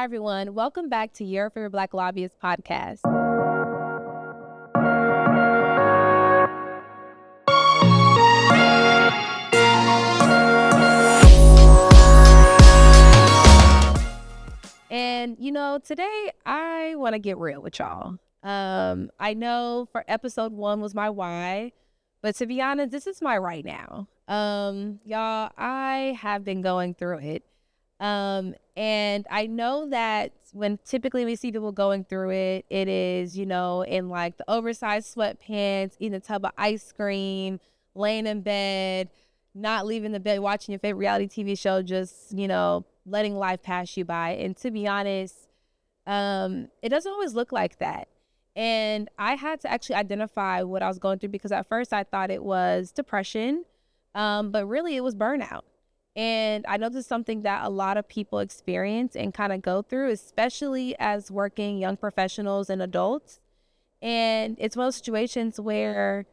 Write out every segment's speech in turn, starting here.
Hi, everyone. Welcome back to Your Favorite Black Lobbyist podcast. And, today I want to get real with y'all. I know for episode 1 was my why, but to be honest, this is my right now. Y'all, I have been going through it. And I know that when typically we see people going through it, it is, in like the oversized sweatpants, eating a tub of ice cream, laying in bed, not leaving the bed, watching your favorite reality TV show, just, letting life pass you by. And to be honest, it doesn't always look like that. And I had to actually identify what I was going through because at first I thought it was depression, but really it was burnout. And I know this is something that a lot of people experience and kind of go through, especially as working young professionals and adults. And it's one of those situations where,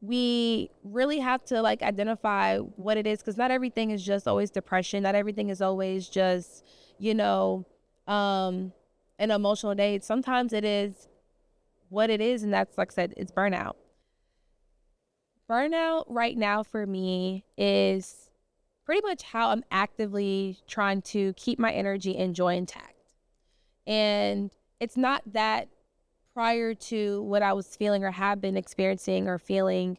we really have to like identify what it is, because not everything is just always depression. Not everything is always just, an emotional day. Sometimes it is what it is. And that's, like I said, it's burnout. Burnout right now for me is pretty much how I'm actively trying to keep my energy and joy intact. And it's not that prior to what I was feeling or have been experiencing or feeling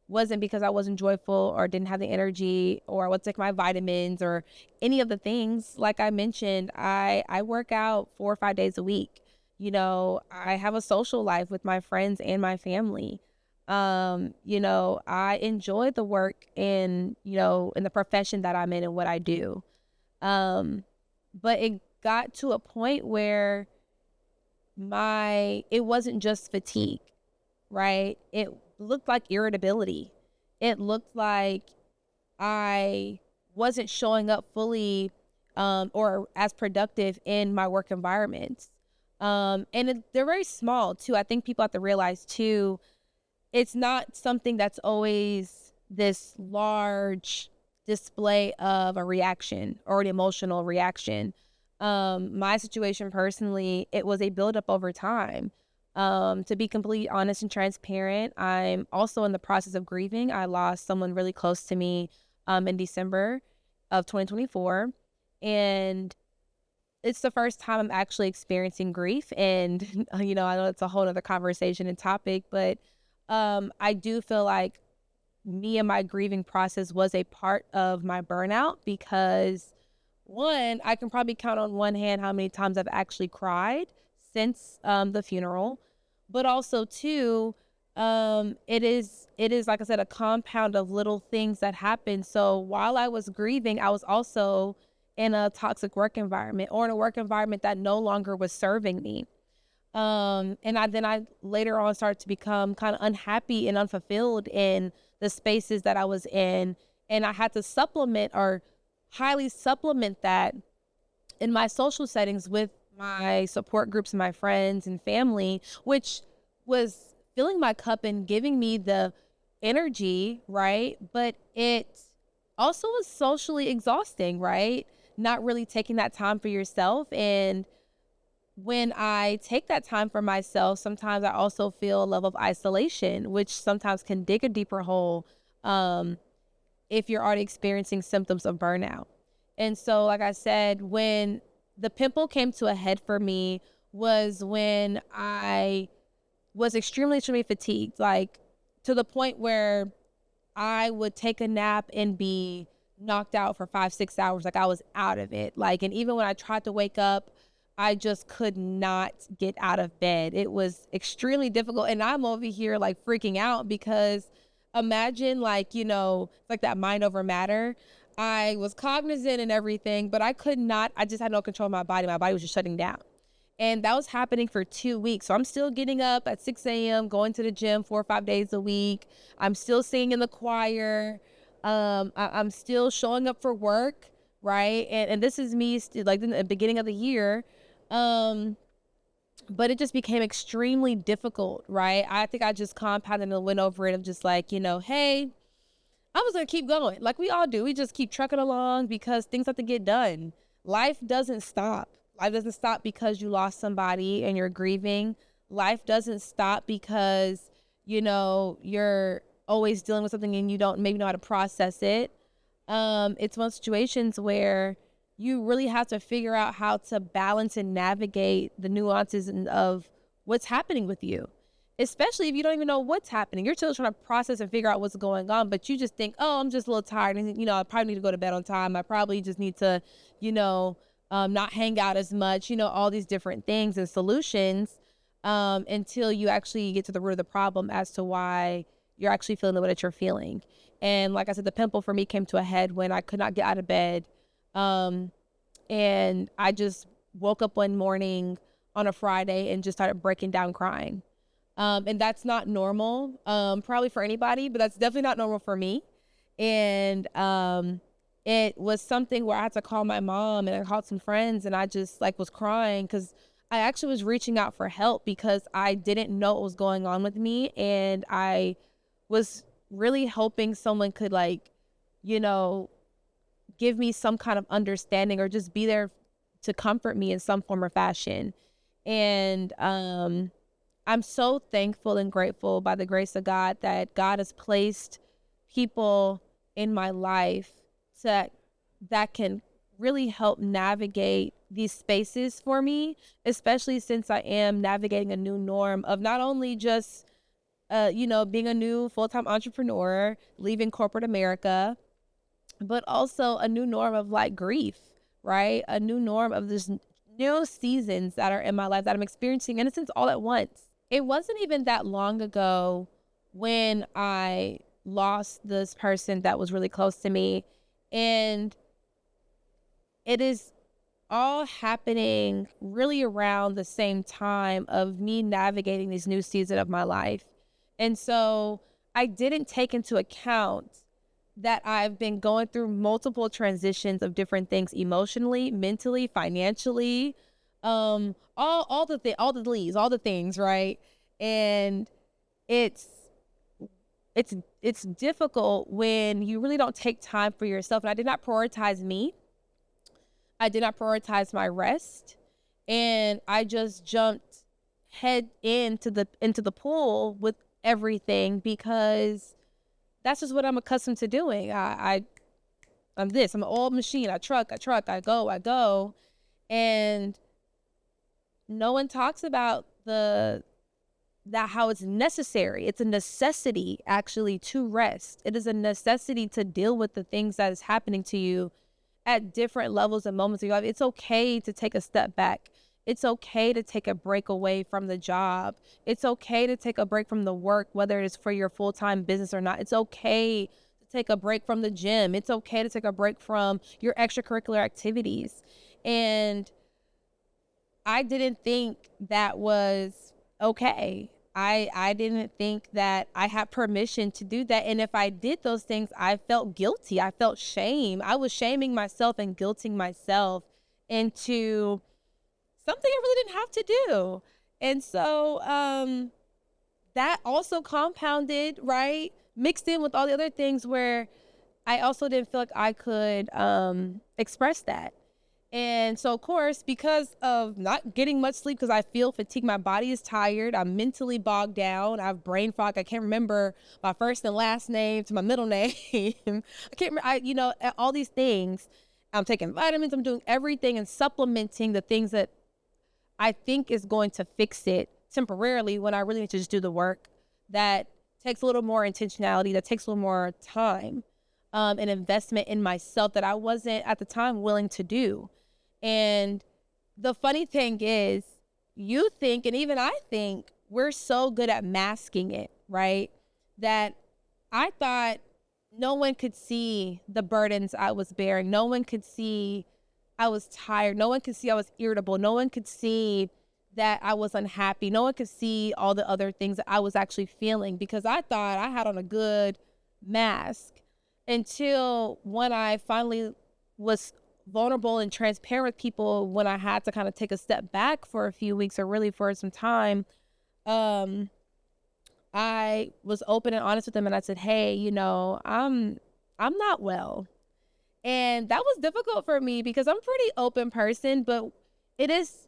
wasn't because I wasn't joyful or didn't have the energy or I would take my vitamins or any of the things. Like I mentioned, I work out 4 or 5 days a week. I have a social life with my friends and my family. I enjoy the work in the profession that I'm in and what I do. But it got to a point where it wasn't just fatigue, right? It looked like irritability. It looked like I wasn't showing up fully or as productive in my work environments. They're very small too. I think people have to realize too, it's not something that's always this large display of a reaction or an emotional reaction. My situation personally, it was a buildup over time. To be completely honest and transparent, I'm also in the process of grieving. I lost someone really close to me in December of 2024. And it's the first time I'm actually experiencing grief. And, I know it's a whole other conversation and topic, but I do feel like me and my grieving process was a part of my burnout because one, I can probably count on one hand how many times I've actually cried since the funeral, but also two, it is like I said, a compound of little things that happen. So while I was grieving, I was also in a toxic work environment or in a work environment that no longer was serving me. I later on started to become kind of unhappy and unfulfilled in the spaces that I was in. And I had to supplement or highly supplement that in my social settings with my support groups and my friends and family, which was filling my cup and giving me the energy, right? But it also was socially exhausting, right? Not really taking that time for yourself. And when I take that time for myself, sometimes I also feel a level of isolation, which sometimes can dig a deeper hole if you're already experiencing symptoms of burnout. And so, like I said, when the pimple came to a head for me was when I was extremely fatigued, like to the point where I would take a nap and be knocked out for 5-6 hours. Like I was out of it. And even when I tried to wake up, I just could not get out of bed. It was extremely difficult. And I'm over here like freaking out because imagine it's like that mind over matter. I was cognizant and everything, but I just had no control of my body. My body was just shutting down. And that was happening for 2 weeks. So I'm still getting up at 6 a.m., going to the gym 4 or 5 days a week. I'm still singing in the choir. I'm still showing up for work, right? And this is me like in the beginning of the year. But it just became extremely difficult, right? I think I just compounded and went over it of just like, hey, I was going to keep going like we all do. We just keep trucking along because things have to get done. life doesn't stop. Life doesn't stop because you lost somebody and you're grieving. Life doesn't stop because, you're always dealing with something and you don't maybe know how to process it. It's one of those situations where you really have to figure out how to balance and navigate the nuances of what's happening with you, especially if you don't even know what's happening. You're still trying to process and figure out what's going on, but you just think, oh, I'm just a little tired, and I probably need to go to bed on time. I probably just need to, not hang out as much. All these different things and solutions, until you actually get to the root of the problem as to why you're actually feeling the way that you're feeling. And like I said, the pimple for me came to a head when I could not get out of bed. And I just woke up one morning on a Friday and just started breaking down crying. And that's not normal, probably for anybody, but that's definitely not normal for me. And it was something where I had to call my mom and I called some friends, and I just was crying because I actually was reaching out for help because I didn't know what was going on with me. And I was really hoping someone could give me some kind of understanding or just be there to comfort me in some form or fashion. And I'm so thankful and grateful by the grace of God that God has placed people in my life that can really help navigate these spaces for me, especially since I am navigating a new norm of not only just, being a new full-time entrepreneur, leaving corporate America, but also a new norm of grief, right? A new norm of this new seasons that are in my life that I'm experiencing, in a sense, all at once. It wasn't even that long ago when I lost this person that was really close to me. And it is all happening really around the same time of me navigating this new season of my life. And so I didn't take into account that I've been going through multiple transitions of different things emotionally, mentally, financially, all the things, right? And it's difficult when you really don't take time for yourself. And I did not prioritize me. I did not prioritize my rest, and I just jumped head into the pool with everything because that's just what I'm accustomed to doing. I'm an old machine. I truck, I go. And no one talks about how it's necessary. It's a necessity actually to rest. It is a necessity to deal with the things that is happening to you at different levels and moments of your life. It's okay to take a step back. It's okay to take a break away from the job. It's okay to take a break from the work, whether it's for your full-time business or not. It's okay to take a break from the gym. It's okay to take a break from your extracurricular activities. And I didn't think that was okay. I didn't think that I had permission to do that. And if I did those things, I felt guilty. I felt shame. I was shaming myself and guilting myself into something I really didn't have to do. And so that also compounded, right? Mixed in with all the other things where I also didn't feel like I could express that. And so, of course, because of not getting much sleep, because I feel fatigued, my body is tired, I'm mentally bogged down, I have brain fog, I can't remember my first and last name to my middle name. I can't remember, all these things. I'm taking vitamins, I'm doing everything and supplementing the things that I think is going to fix it temporarily when I really need to just do the work that takes a little more intentionality, that takes a little more time, and investment in myself that I wasn't at the time willing to do. And the funny thing is, you think, and even I think, we're so good at masking it, right? That I thought no one could see the burdens I was bearing. No one could see I was tired. No one could see I was irritable. No one could see that I was unhappy. No one could see all the other things that I was actually feeling because I thought I had on a good mask until when I finally was vulnerable and transparent with people, when I had to kind of take a step back for a few weeks or really for some time. I was open and honest with them and I said, hey, I'm not well. And that was difficult for me because I'm a pretty open person, but it is,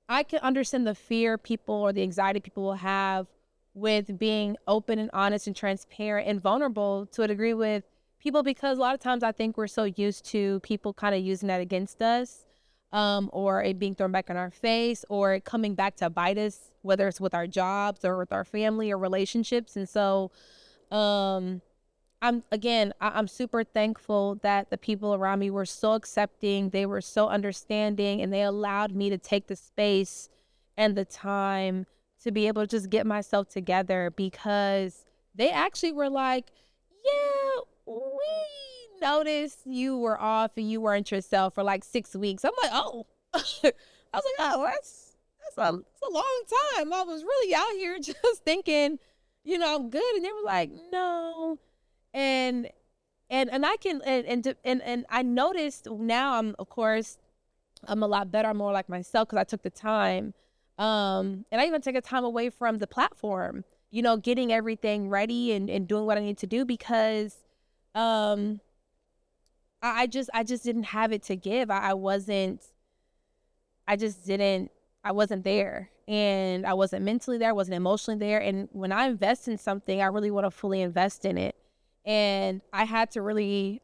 I can understand the fear people or the anxiety people will have with being open and honest and transparent and vulnerable to a degree with people, because a lot of times I think we're so used to people kind of using that against us, or it being thrown back in our face, or it coming back to bite us, whether it's with our jobs or with our family or relationships. And so, um, I'm super thankful that the people around me were so accepting, they were so understanding, and they allowed me to take the space and the time to be able to just get myself together, because they actually were like, "Yeah, we noticed you were off and you weren't yourself for like 6 weeks." I'm like, "Oh," I was like, "Oh, that's a long time. I was really out here just thinking, I'm good," and they were like, "No." And I can and I noticed now, I'm, of course, I'm a lot better. I'm more like myself because I took the time. And I even take a time away from the platform, getting everything ready and doing what I need to do, because um I just didn't have it to give. I wasn't, I just didn't, I wasn't there. And I wasn't mentally there, I wasn't emotionally there. And when I invest in something, I really want to fully invest in it. And I had to really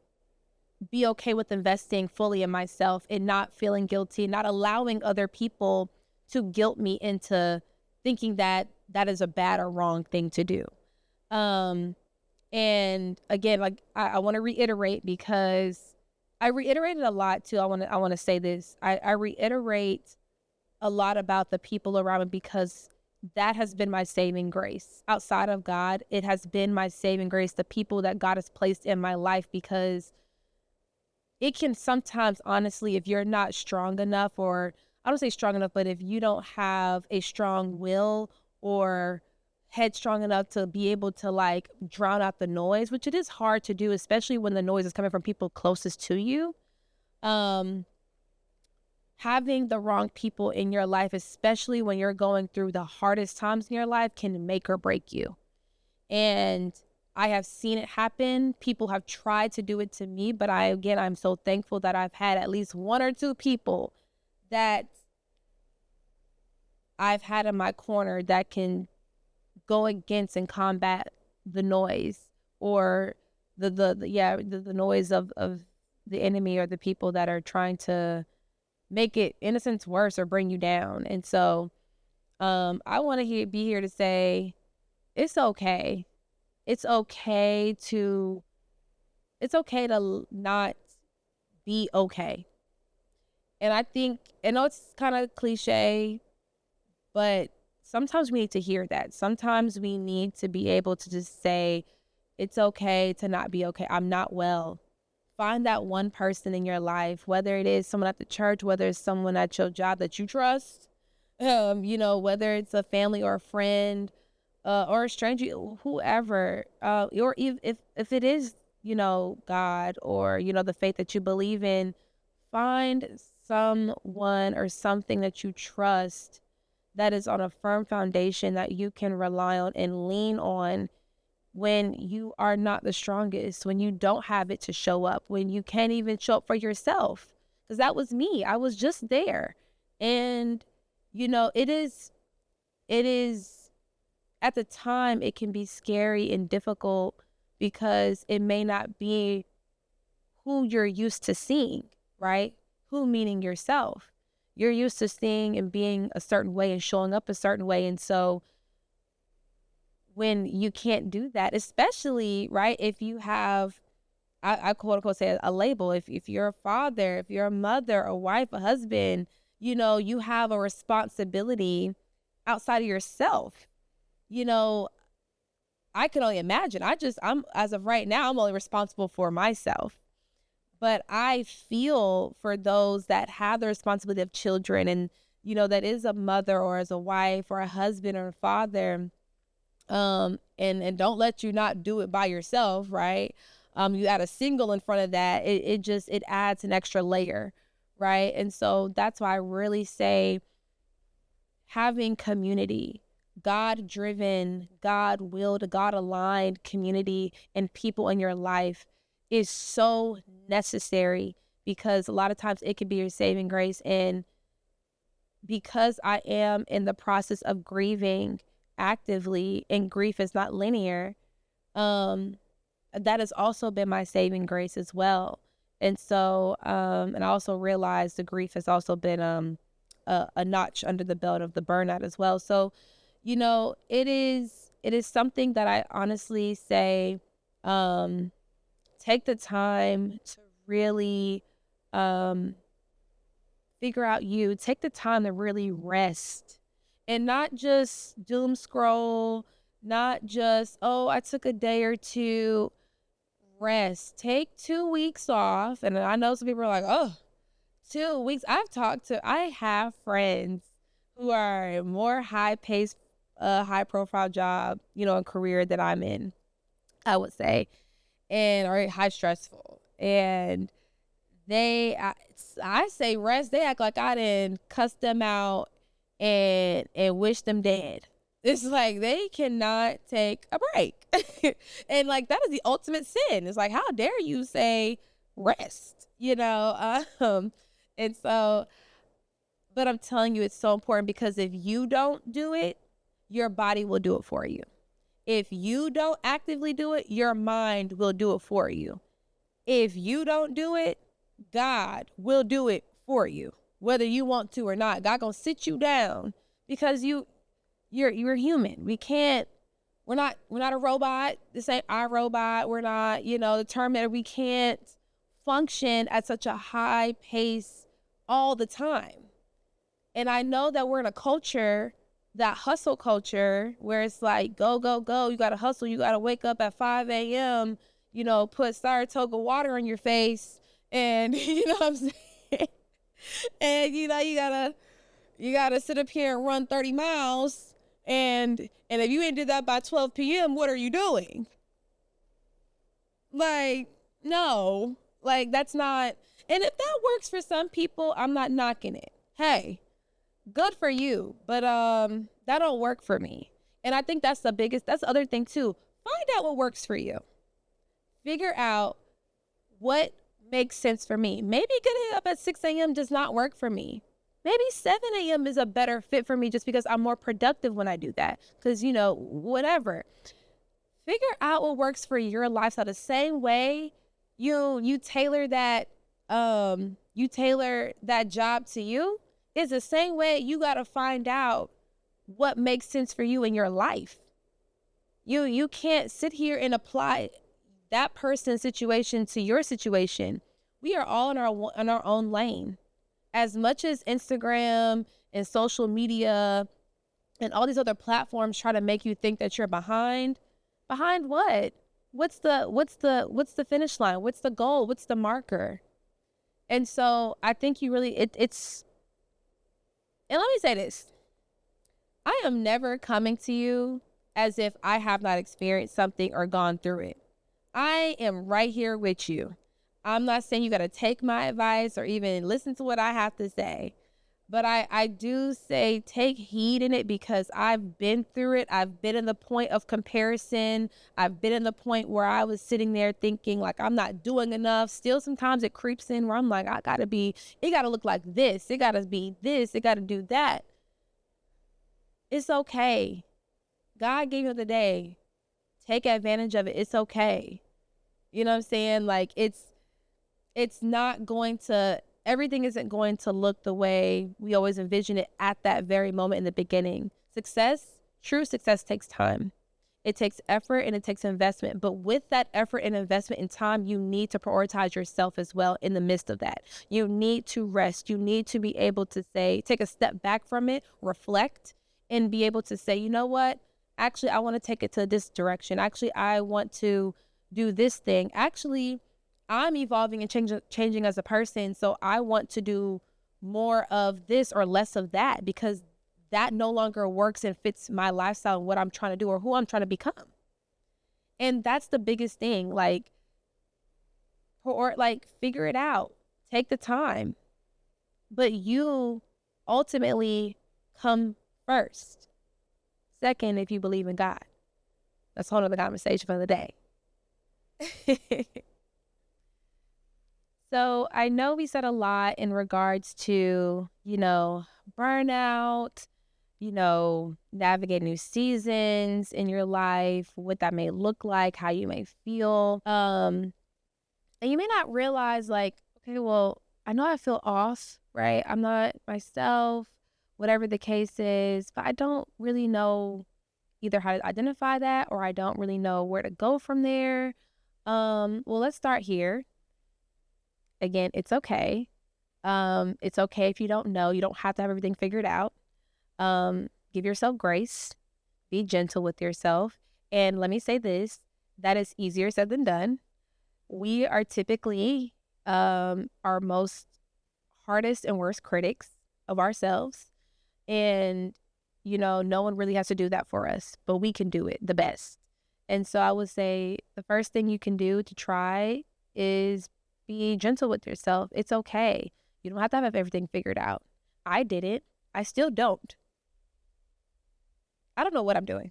be okay with investing fully in myself and not feeling guilty, not allowing other people to guilt me into thinking that that is a bad or wrong thing to do. Um, and again, like I want to reiterate, because I reiterated a lot too. I want to say this. I reiterate a lot about the people around me, because that has been my saving grace. Outside of God, it has been my saving grace, the people that God has placed in my life, because it can sometimes, honestly, if you're not strong enough, or I don't say strong enough, but if you don't have a strong will or headstrong enough to be able to like drown out the noise, which it is hard to do, especially when the noise is coming from people closest to you. Um, Having the wrong people in your life, especially when you're going through the hardest times in your life, can make or break you. And I have seen it happen. People have tried to do it to me, but I'm so thankful that I've had at least one or two people that I've had in my corner that can go against and combat the noise, or the noise of the enemy, or the people that are trying to make it, in a sense, worse or bring you down. And so I want to be here to say it's okay. It's okay to not be okay. And I think, I know it's kind of cliche, but sometimes we need to hear that. Sometimes we need to be able to just say, it's okay to not be okay. I'm not well. Find that one person in your life, whether it is someone at the church, whether it's someone at your job that you trust, whether it's a family or a friend, or a stranger, whoever, or if it is, God, or, the faith that you believe in, find someone or something that you trust that is on a firm foundation that you can rely on and lean on when you are not the strongest, when you don't have it to show up, when you can't even show up for yourself. Because that was me. I was just there. And, it is, at the time, it can be scary and difficult, because it may not be who you're used to seeing, right? Who, meaning yourself. You're used to seeing and being a certain way and showing up a certain way. And so when you can't do that, especially, right, if you have, I quote unquote say, a label, if you're a father, if you're a mother, a wife, a husband, you have a responsibility outside of yourself. You know, I can only imagine. I'm, as of right now, I'm only responsible for myself. But I feel for those that have the responsibility of children, and, that is a mother or as a wife or a husband or a father. And don't let you not do it by yourself, right? You add a single in front of that, it adds an extra layer, right? And so that's why I really say having community, God driven, God willed, God aligned community and people in your life is so necessary, because a lot of times it can be your saving grace. And because I am in the process of grieving actively, and grief is not linear, um, that has also been my saving grace as well. And so, and I also realized the grief has also been a notch under the belt of the burnout as well. So, it is something that I honestly say, um, take the time to really um, figure out you. Take the time to really rest, and not just doom scroll, not just, oh, I took a day or two. Rest. Take 2 weeks off. And I know some people are like, oh, 2 weeks. I have friends who are in more high paced, high profile job, and career that I'm in, I would say, and are high stressful. And I say rest. They act like I didn't cuss them out and wish them dead. It's like they cannot take a break. And like that is the ultimate sin. It's like, how dare you say rest, and so, but I'm telling you, it's so important, because if you don't do it, your body will do it for you. If you don't actively do it, your mind will do it for you. If you don't do it, God will do it for you, whether you want to or not. God gonna sit you down, because you're human. We're not a robot. This ain't our robot. We're not, the Terminator. We can't function at such a high pace all the time. And I know that we're in a culture, that hustle culture, where it's like, go, go, go. You got to hustle. You got to wake up at 5 a.m., put Saratoga water on your face. And, you know what I'm saying? And, you gotta sit up here and run 30 miles. And if you ain't did that by 12 p.m., what are you doing? Like, no. Like, that's not. And if that works for some people, I'm not knocking it. Hey, good for you. But that don't work for me. And I think that's the other thing too. Find out what works for you. Figure out what makes sense for me. Maybe getting up at 6 a.m. does not work for me. Maybe 7 a.m. is a better fit for me, just because I'm more productive when I do that. Because, whatever. Figure out what works for your lifestyle. The same way you tailor that job to you, is the same way you got to find out what makes sense for you in your life. You can't sit here and apply that person's situation to your situation. We are all in our own lane. As much as Instagram and social media and all these other platforms try to make you think that you're behind what? What's the finish line? What's the goal? What's the marker? And so I think you really, it's, and let me say this. I am never coming to you as if I have not experienced something or gone through it. I am right here with you. I'm not saying you got to take my advice or even listen to what I have to say. But I do say take heed in it, because I've been through it. I've been in the point of comparison. I've been in the point where I was sitting there thinking like I'm not doing enough. Still, sometimes it creeps in where I'm like, it got to look like this. It got to be this. It got to do that. It's okay. God gave you the day. Take advantage of it. It's okay. You know what I'm saying? Like it's not going to, everything isn't going to look the way we always envision it at that very moment in the beginning. True success takes time. It takes effort and it takes investment. But with that effort and investment in time, you need to prioritize yourself as well in the midst of that. You need to rest. You need to be able to take a step back from it, reflect, and be able to say, you know what? Actually, I want to take it to this direction. Actually, I want to do this thing. Actually, I'm evolving and changing as a person. So I want to do more of this or less of that, because that no longer works and fits my lifestyle and what I'm trying to do or who I'm trying to become. And that's the biggest thing. Like figure it out. Take the time. But you ultimately come first. Second, if you believe in God. That's a whole other conversation for the day. So I know we said a lot in regards to, burnout, navigate new seasons in your life, what that may look like, how you may feel. And you may not realize, like, okay, well, I know I feel off, right? I'm not myself, whatever the case is, but I don't really know either how to identify that, or I don't really know where to go from there. Well, let's start here. Again, it's okay. It's okay if you don't know. You don't have to have everything figured out. Give yourself grace. Be gentle with yourself. And let me say this, that is easier said than done. We are typically our most hardest and worst critics of ourselves. And, no one really has to do that for us, but we can do it the best. And so I would say the first thing you can do to try is be gentle with yourself. It's okay. You don't have to have everything figured out. I didn't. I still don't. I don't know what I'm doing.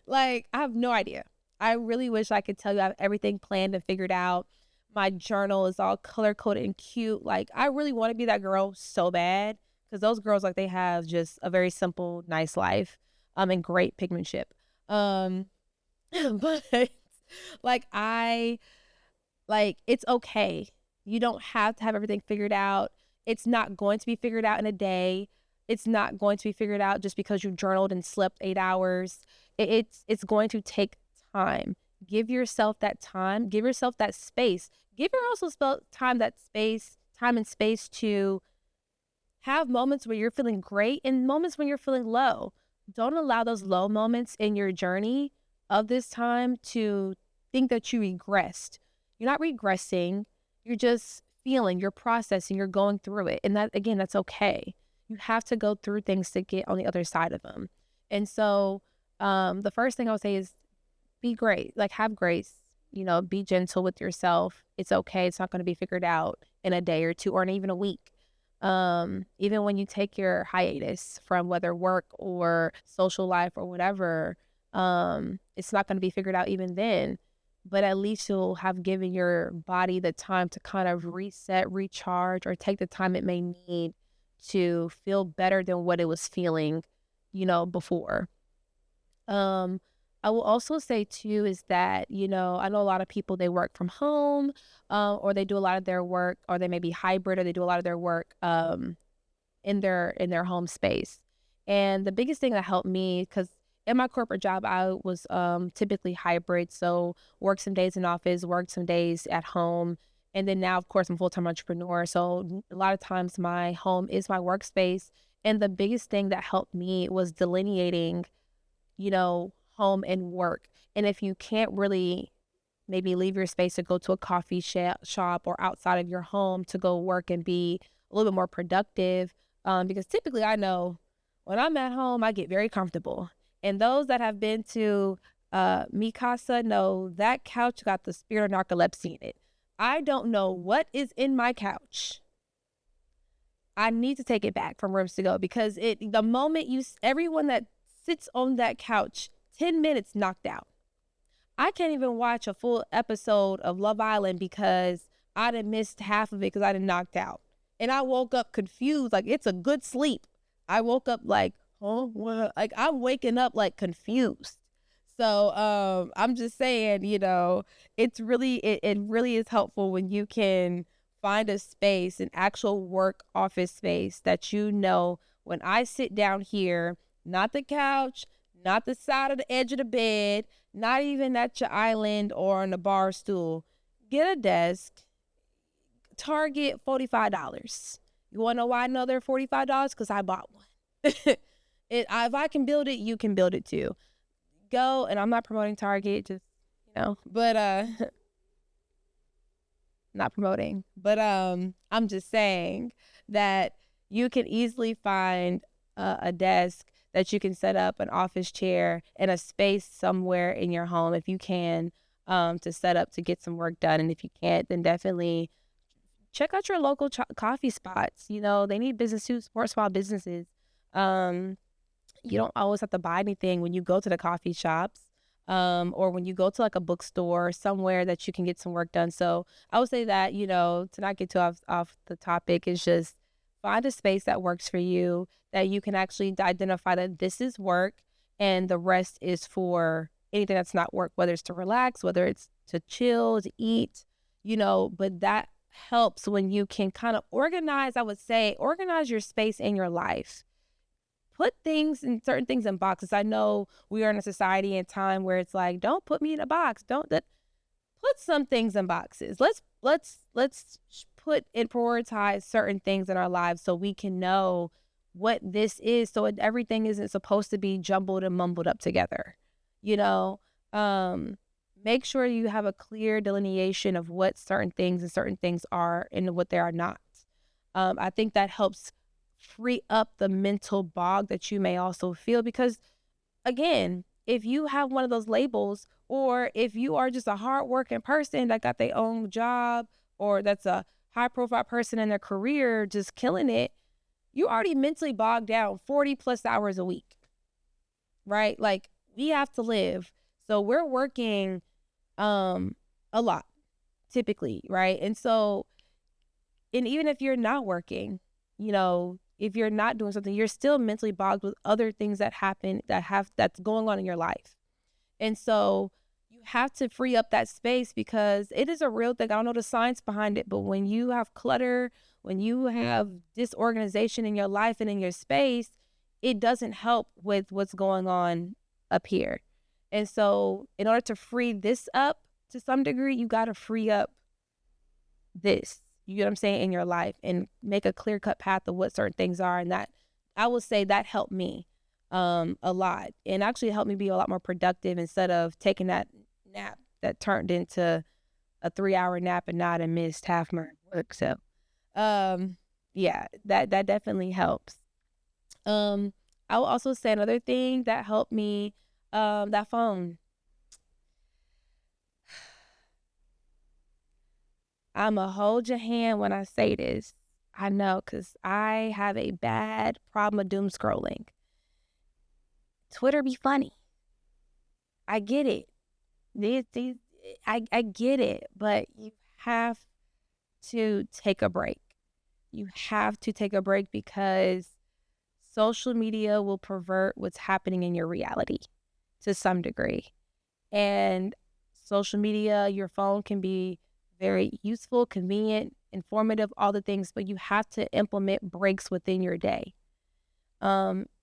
Like, I have no idea. I really wish I could tell you I have everything planned and figured out. My journal is all color coded and cute. Like, I really want to be that girl so bad, because those girls, like, they have just a very simple, nice life, and great penmanship. Um, but like, it's okay. You don't have to have everything figured out. It's not going to be figured out in a day. It's not going to be figured out just because you journaled and slept 8 hours. It's going to take time. Give yourself that time. Give yourself that space. Give yourself time and space to have moments where you're feeling great and moments when you're feeling low. Don't allow those low moments in your journey of this time to think that you regressed. You're not regressing. You're just feeling, you're processing, you're going through it. And that, again, that's okay. You have to go through things to get on the other side of them. And so the first thing I would say is be great. Like, have grace. Be gentle with yourself. It's okay. It's not going to be figured out in a day or two or in even a week. Even when you take your hiatus from whether work or social life or whatever, it's not going to be figured out even then. But at least you'll have given your body the time to kind of reset, recharge, or take the time it may need to feel better than what it was feeling, before. I will also say too is that, I know a lot of people, they work from home, or they do a lot of their work, or they may be hybrid, or they do a lot of their work in their home space. And the biggest thing that helped me, because in my corporate job, I was typically hybrid. So work some days in office, work some days at home. And then now, of course, I'm a full-time entrepreneur. So a lot of times my home is my workspace. And the biggest thing that helped me was delineating, home and work. And if you can't really maybe leave your space to go to a coffee shop or outside of your home to go work and be a little bit more productive, because typically I know when I'm at home, I get very comfortable. And those that have been to Mi Casa know that couch got the spirit of narcolepsy in it. I don't know what is in my couch. I need to take it back from rooms to go, because the moment everyone that sits on that couch, 10 minutes knocked out. I can't even watch a full episode of Love Island because I done missed half of it because I done knocked out. And I woke up confused, like it's a good sleep. I woke up like, oh, what? Like I'm waking up like confused. So I'm just saying, it's really, it really is helpful when you can find a space, an actual work office space that when I sit down here, not the couch, not the side of the edge of the bed, not even at your island or on a bar stool. Get a desk. Target $45. You want to know why I know they're $45? Because I bought one. If I can build it, you can build it too. Go, and I'm not promoting Target, just, but not promoting. But I'm just saying that you can easily find a desk that you can set up, an office chair, and a space somewhere in your home if you can, to set up to get some work done. And if you can't, then definitely check out your local coffee spots. They need business to support small businesses. You don't always have to buy anything when you go to the coffee shops. or when you go to like a bookstore somewhere that you can get some work done. So I would say that, to not get too off the topic, is just find a space that works for you, that you can actually identify that this is work and the rest is for anything that's not work, whether it's to relax, whether it's to chill, to eat, but that helps when you can kind of organize, I would say, organize your space in your life. Put certain things in boxes. I know we are in a society and time where it's like, don't put me in a box. Put some things in boxes. Let's put and prioritize certain things in our lives so we can know what this is. So everything isn't supposed to be jumbled and mumbled up together. You know, make sure you have a clear delineation of what certain things are and what they are not. I think that helps free up the mental bog that you may also feel, because again, if you have one of those labels, or if you are just a hardworking person that got their own job, or that's a high profile person in their career just killing it, you already mentally bogged down 40 plus hours a week, right? Like, we have to live. So we're working a lot typically, right? And even if you're not working, if you're not doing something, you're still mentally bogged with other things that happen that's going on in your life. And so you have to free up that space, because it is a real thing. I don't know the science behind it, but when you have clutter, when you have disorganization in your life and in your space, it doesn't help with what's going on up here. And so in order to free this up to some degree, you got to free up this, you know what I'm saying, in your life, and make a clear-cut path of what certain things are. And that, I will say, that helped me a lot, and actually helped me be a lot more productive, instead of taking that nap that turned into a 3-hour nap and not, and missed half my work. So yeah, that definitely helps. I will also say another thing that helped me, that phone. I'ma hold your hand when I say this. I know, because I have a bad problem of doom scrolling. Twitter be funny. I get it. I get it, but you have to take a break. You have to take a break, because social media will pervert what's happening in your reality to some degree. And social media, your phone can be very useful, convenient, informative, all the things, but you have to implement breaks within your day.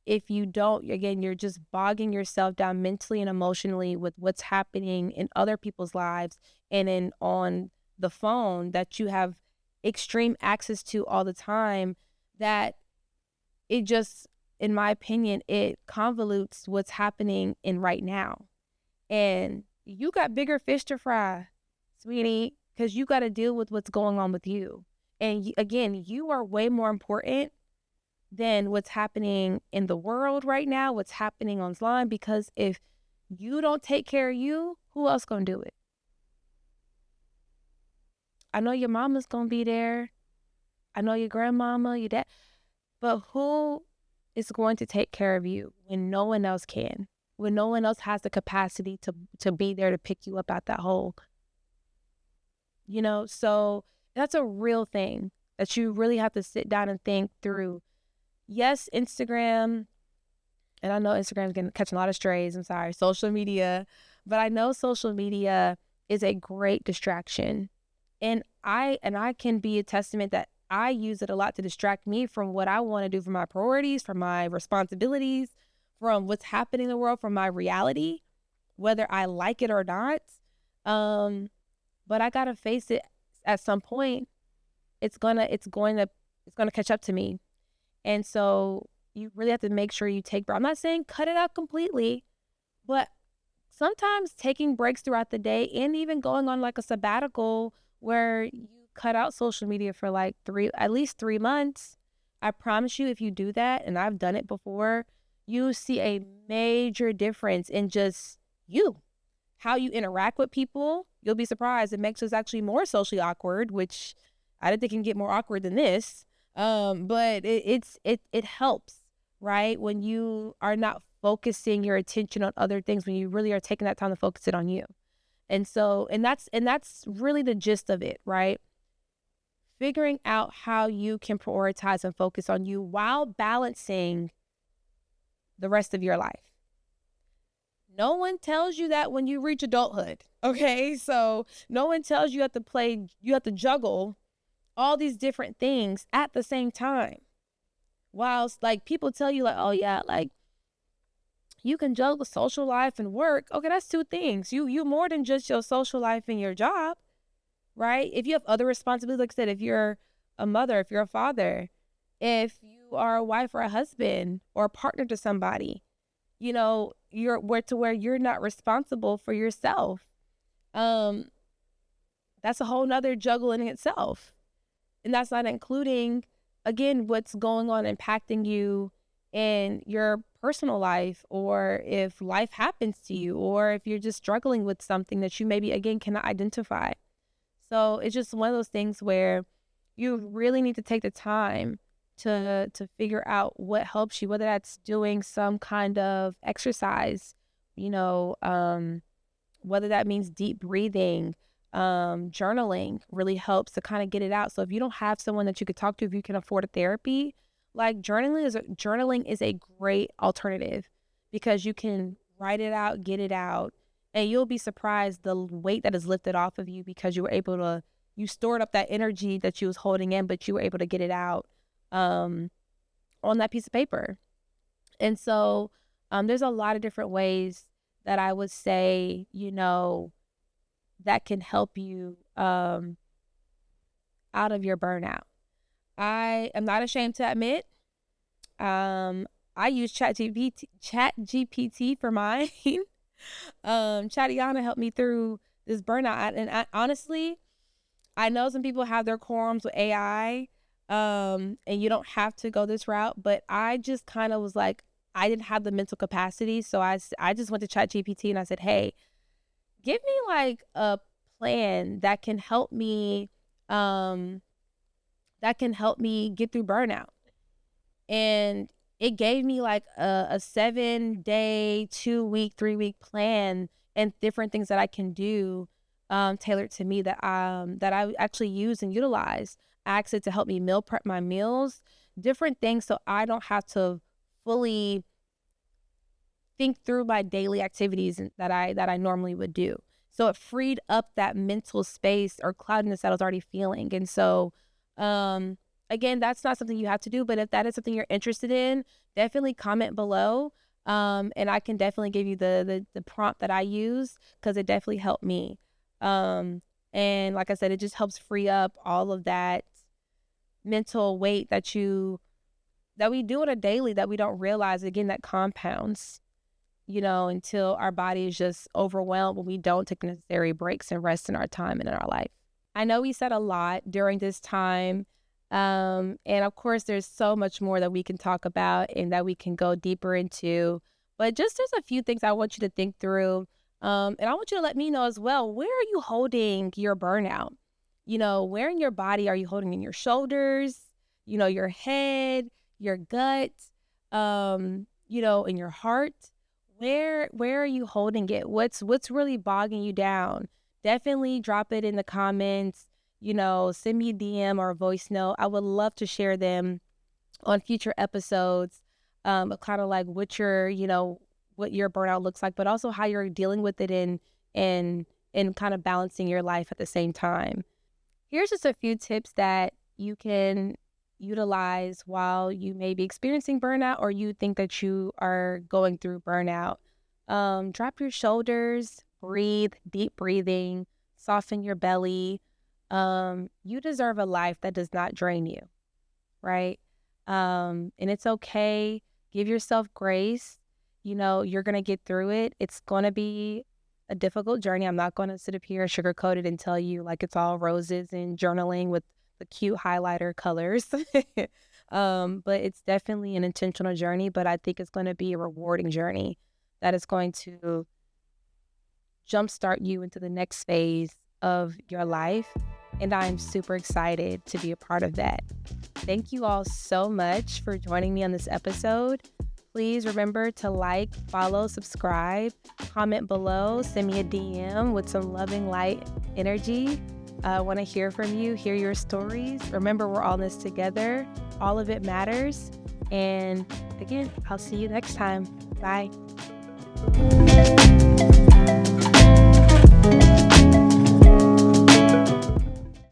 If you don't, again, you're just bogging yourself down mentally and emotionally with what's happening in other people's lives, and on the phone that you have extreme access to all the time, that it just, in my opinion, it convolutes what's happening in right now. And you got bigger fish to fry, sweetie, because you got to deal with what's going on with you. And again, you are way more important than what's happening in the world right now, what's happening online, because if you don't take care of you, who else gonna do it? I know your mama's gonna be there. I know your grandmama, your dad, but who is going to take care of you when no one else can? When no one else has the capacity to be there to pick you up out that hole? So that's a real thing that you really have to sit down and think through. Yes, Instagram, and I know Instagram's catching a lot of strays, I'm sorry, social media, but I know social media is a great distraction. And I can be a testament that I use it a lot to distract me from what I want to do, for my priorities, from my responsibilities, from what's happening in the world, from my reality, whether I like it or not. But I gotta face it at some point. It's gonna catch up to me. And so you really have to make sure you take breaks. I'm not saying cut it out completely, but sometimes taking breaks throughout the day, and even going on like a sabbatical where you cut out social media for like at least 3 months. I promise you, if you do that, and I've done it before, you see a major difference in just how you interact with people. You'll be surprised. It makes us actually more socially awkward, which I didn't think it can get more awkward than this. But it helps, right? When you are not focusing your attention on other things when you really are taking that time to focus it on you. And so, and that's really the gist of it, right? Figuring out how you can prioritize and focus on you while balancing the rest of your life. No one tells you that when you reach adulthood, okay? So no one tells you you have to juggle all these different things at the same time. Whilst like people tell you like, oh yeah, like you can juggle social life and work. Okay, that's two things. You more than just your social life and your job, right? If you have other responsibilities, like I said, if you're a mother, if you're a father, if you are a wife or a husband or a partner to somebody, you know, where you're not responsible for yourself. That's a whole nother juggle in itself. And that's not including, again, what's going on impacting you in your personal life, or if life happens to you, or if you're just struggling with something that you maybe, again, cannot identify. So it's just one of those things where you really need to take the time to figure out what helps you, whether that's doing some kind of exercise, you know, whether that means deep breathing, journaling really helps to kind of get it out. So if you don't have someone that you could talk to, if you can afford a therapy, like journaling is a great alternative, because you can write it out, get it out, and you'll be surprised the weight that is lifted off of you, because you stored up that energy that you was holding in, but you were able to get it out on that piece of paper. And so there's a lot of different ways that I would say, you know, that can help you out of your burnout. I am not ashamed to admit, I use ChatGPT for mine. Chatiana helped me through this burnout. And honestly, I know some people have their qualms with AI, and you don't have to go this route, but I just kind of was like, I didn't have the mental capacity. So I just went to ChatGPT and I said, hey, give me like a plan that can help me, get through burnout. And it gave me like a 7-day, 2-week, 3-week plan, and different things that I can do tailored to me that I actually use and utilize. I asked it to help me meal prep my meals, different things, so I don't have to fully think through my daily activities that I normally would do. So it freed up that mental space or cloudiness that I was already feeling. And so again, that's not something you have to do, but if that is something you're interested in, definitely comment below. And I can definitely give you the prompt that I use, because it definitely helped me. And like I said, it just helps free up all of that mental weight that we do on a daily that we don't realize, again, that compounds, you know, until our body is just overwhelmed when we don't take necessary breaks and rest in our time and in our life. I know we said a lot during this time. And of course, there's so much more that we can talk about and that we can go deeper into. But just there's a few things I want you to think through. And I want you to let me know as well, where are you holding your burnout? You know, where in your body are you holding? In your shoulders, you know, your head, your gut, you know, in your heart? Where are you holding it? What's really bogging you down? Definitely drop it in the comments. You know, send me a DM or a voice note. I would love to share them on future episodes, kind of like what your burnout looks like, but also how you're dealing with it and kind of balancing your life at the same time. Here's just a few tips that you can utilize while you may be experiencing burnout, or you think that you are going through burnout. Drop your shoulders, breathe, deep breathing, soften your belly. You deserve a life that does not drain you, right? And it's okay. Give yourself grace. You know, you're going to get through it. It's going to be a difficult journey. I'm not going to sit up here and sugarcoat it and tell you like it's all roses and journaling with the cute highlighter colors. But it's definitely an intentional journey, but I think it's going to be a rewarding journey that is going to jumpstart you into the next phase of your life. And I'm super excited to be a part of that. Thank you all so much for joining me on this episode. please remember to like, follow, subscribe, comment below, send me a DM with some loving light energy. I want to hear from you, hear your stories. Remember, we're all in this together. All of it matters. And again, I'll see you next time. Bye.